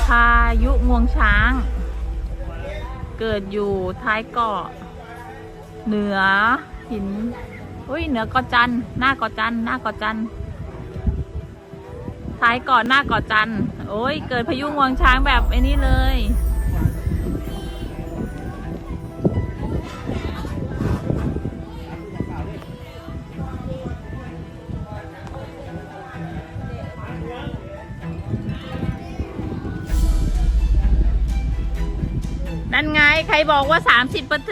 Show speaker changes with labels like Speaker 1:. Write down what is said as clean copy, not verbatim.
Speaker 1: พายุงวงช้าง เกิดอยู่ท้ายเกาะเหนือหินเหนือเกาะจันหน้าเกาะจันหน้าเกาะจันท้ายเกาะหน้าเกาะจันเกิดพายุงวงช้างแบบไอ้นี้เลยนั่นไงใครบอกว่า30%เ